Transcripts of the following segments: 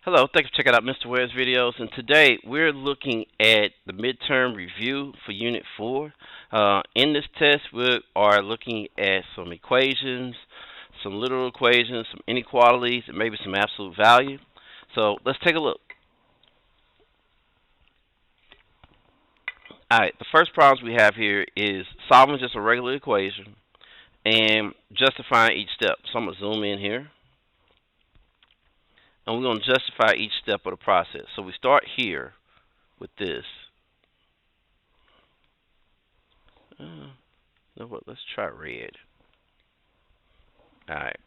Hello, thank you for checking out Mr. Ware's videos, and today we're looking at the midterm review for Unit 4. In this test, we are looking at some equations, some literal equations, some inequalities, and maybe some absolute value. So let's take a look. Alright, the first problems we have here is solving just a regular equation and justifying each step. So I'm going to zoom in here, and we're going to justify each step of the process. So we start here with this. You know what? Let's try red. Alright.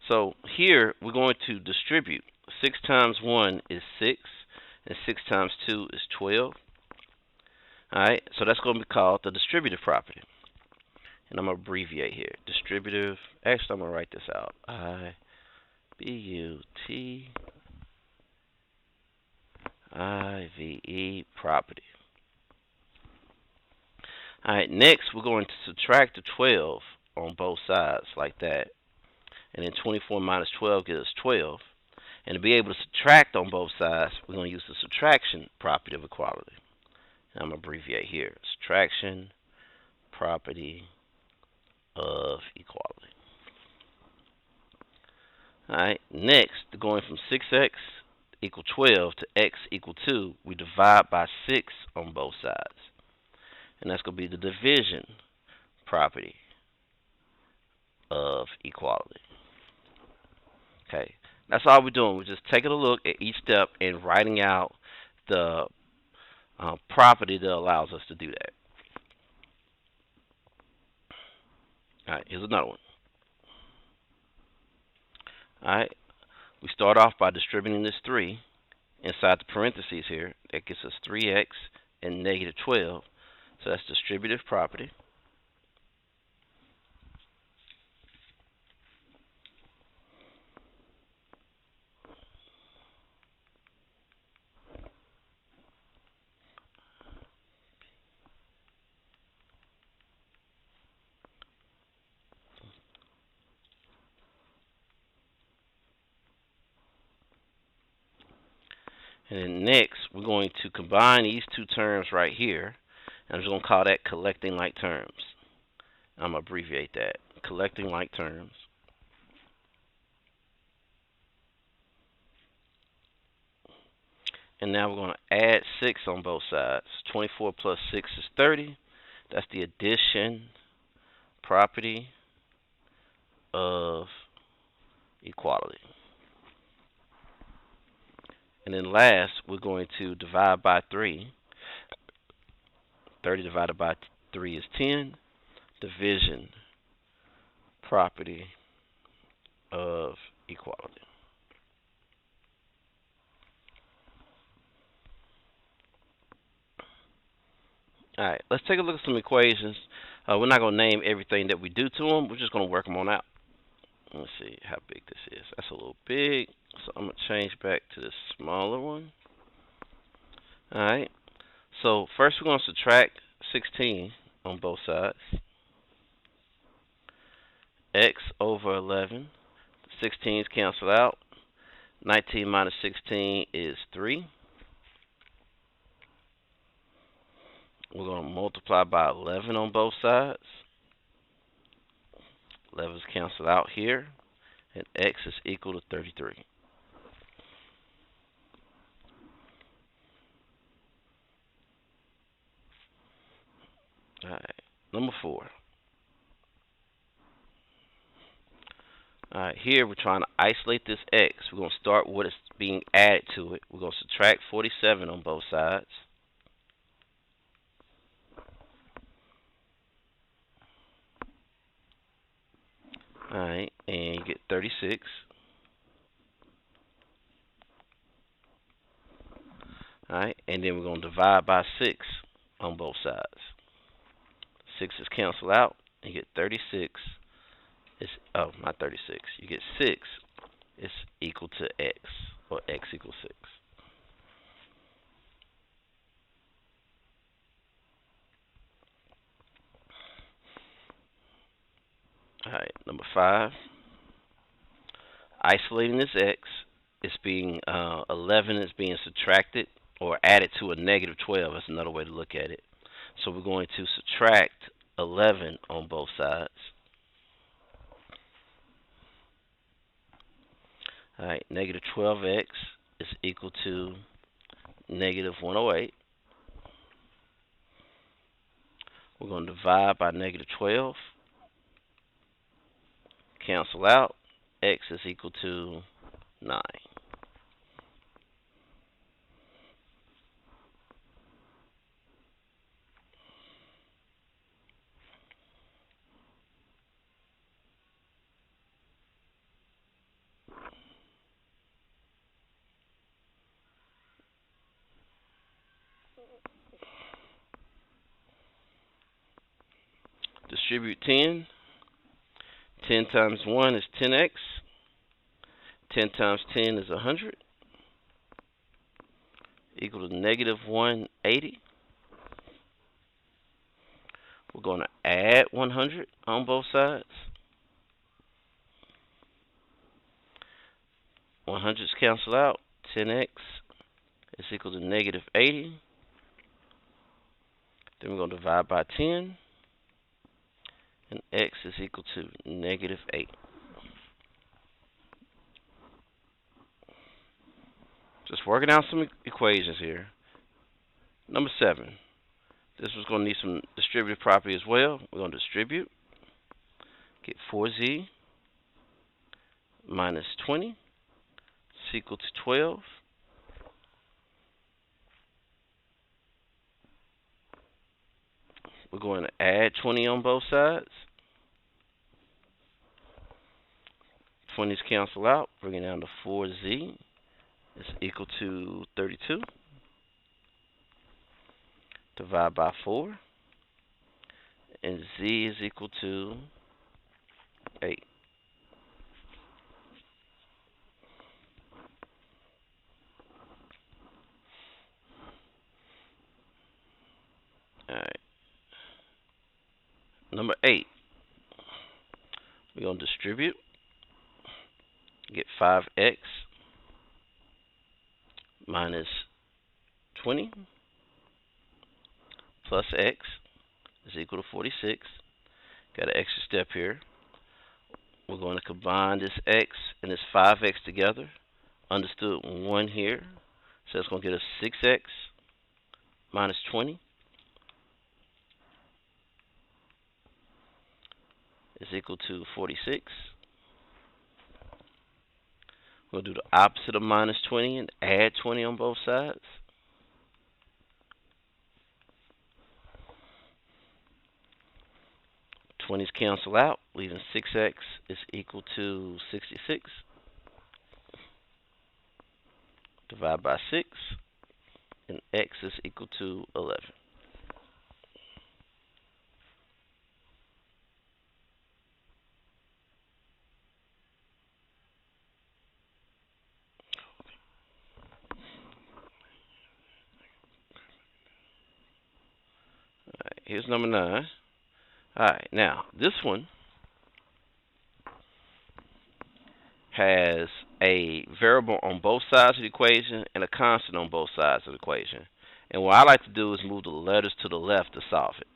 So here we're going to distribute. 6 times 1 is 6, and 6 times 2 is 12. Alright, so that's going to be called the distributive property. And I'm going to abbreviate here. Distributive, actually I'm going to write this out. I-B-U-T-I-V-E property. Alright, next we're going to subtract the 12 on both sides like that. And then 24 minus 12 gives us 12. And to be able to subtract on both sides, we're going to use the subtraction property of equality. And I'm going to abbreviate here. Subtraction property of equality. Alright, next, going from 6x equal 12 to x equal 2, we divide by 6 on both sides. And that's going to be the division property of equality. Okay, that's all we're doing. We're just taking a look at each step and writing out the property that allows us to do that. All right, here's another one. All right, we start off by distributing this 3 inside the parentheses here. That gives us 3x and negative 12. So that's distributive property. And then next, we're going to combine these two terms right here. And I'm just going to call that collecting like terms. I'm going to abbreviate that. Collecting like terms. And now we're going to add 6 on both sides. 24 plus 6 is 30. That's the addition property of equality. And then last, we're going to divide by 3. 30 divided by 3 is 10. Division property of equality. Alright, let's take a look at some equations. We're not going to name everything that we do to them. We're just going to work them on out. Let's see how big this is. That's a little big. So I'm going to change back to the smaller one. Alright, so first we're going to subtract 16 on both sides. X over 11. 16's cancel out. 19 minus 16 is 3. We're going to multiply by 11 on both sides. 11's cancel out here. And x is equal to 33. Alright, number 4. Alright, here we're trying to isolate this x. We're going to start with what is being added to it. We're going to subtract 47 on both sides. Alright, and you get 36. Alright, and then we're going to divide by 6 on both sides. 6 is cancel out. You get 36. Not 36. You get 6 is equal to x, or x equals 6. Alright, number 5. Isolating this x, it's being 11 is being subtracted or added to a negative 12. That's another way to look at it. So we're going to subtract 11 on both sides. All right, negative 12x is equal to negative 108. We're going to divide by negative 12. Cancel out. X is equal to 9. Distribute 10. 10 times 1 is 10x. 10 times 10 is 100. Equal to negative 180. We're going to add 100 on both sides. 100s cancel out. 10x is equal to negative 80. Then we're going to divide by 10. And x is equal to negative 8. Just working out some equations here. Number 7. This was going to need some distributive property as well. We're going to distribute. Get 4z minus 20 is equal to 12. We're going to add 20 on both sides. 20s cancel out, bringing down to 4z is equal to 32. Divide by 4. And z is equal to 8. Alright. Number 8. We're going to distribute. Get 5x minus 20 plus x is equal to 46. Got an extra step here. We're going to combine this x and this 5x together. Understood 1 here. So it's going to get us 6x minus 20 is equal to 46. We'll do the opposite of minus 20 and add 20 on both sides. Twenties cancel out, leaving 6x is equal to 66. Divide by 6, and x is equal to 11. Alright, here's number 9. Alright, now this one has a variable on both sides of the equation and a constant on both sides of the equation. And what I like to do is move the letters to the left to solve it.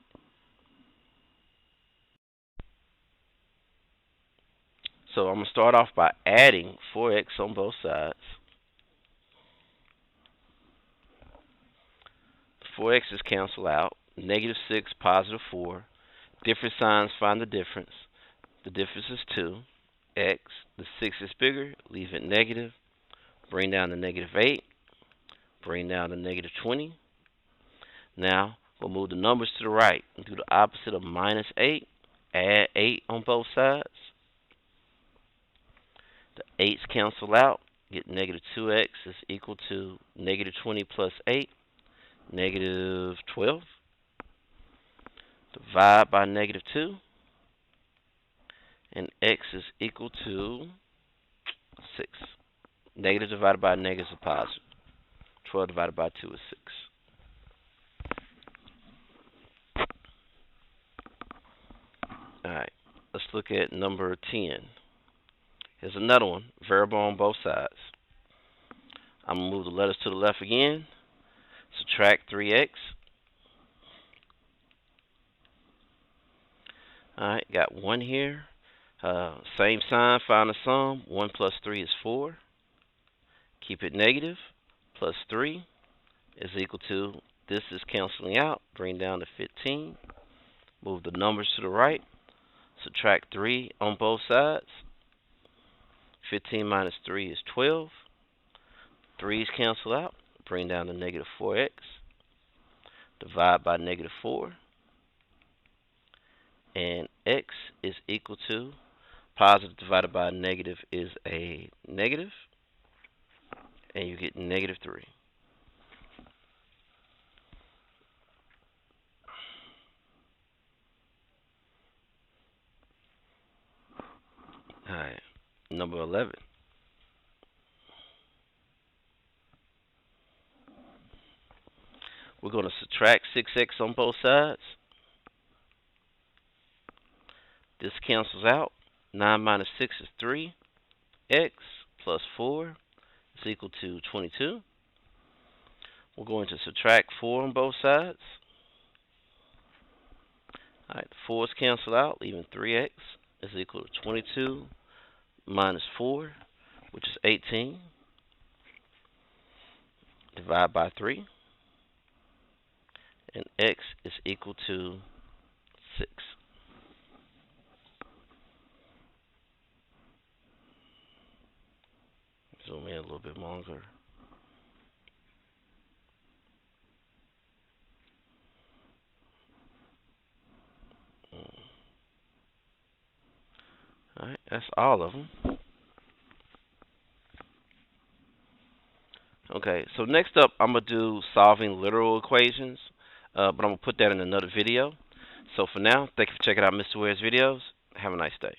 So I'm going to start off by adding 4x on both sides. 4x's cancel out. Negative 6, positive 4. Different signs, find the difference. The difference is 2. X, the 6 is bigger, leave it negative. Bring down the negative 8. Bring down the negative 20. Now, we'll move the numbers to the right and do the opposite of minus 8. Add 8 on both sides. The 8's cancel out. Get negative 2x is equal to negative 20 plus 8. Negative 12. Divide by negative 2. And x is equal to 6. Negative divided by negative is a positive. 12 divided by 2 is 6. Alright, let's look at number 10. Here's another one, variable on both sides. I'm going to move the letters to the left again. Subtract 3x. Alright, got 1 here. Same sign, find the sum. 1 plus 3 is 4. Keep it negative. Plus 3 is equal to, this is canceling out. Bring down to 15. Move the numbers to the right. Subtract 3 on both sides. 15 minus 3 is 12. 3's cancel out. Bring down to negative 4x. Divide by negative 4. And x is equal to, positive divided by a negative is a negative. And you get negative 3. Alright, number 11. We're going to subtract 6x on both sides. This cancels out. 9 minus 6 is 3. X plus 4 is equal to 22. We're going to subtract 4 on both sides. Alright, the 4's cancel out, leaving 3x is equal to 22 minus 4, which is 18. Divide by 3. And x is equal to 6. Zoom in a little bit longer. Alright, that's all of them. Okay, so next up I'm going to do solving literal equations, but I'm going to put that in another video. So for now, thank you for checking out Mr. Ware's videos. Have a nice day.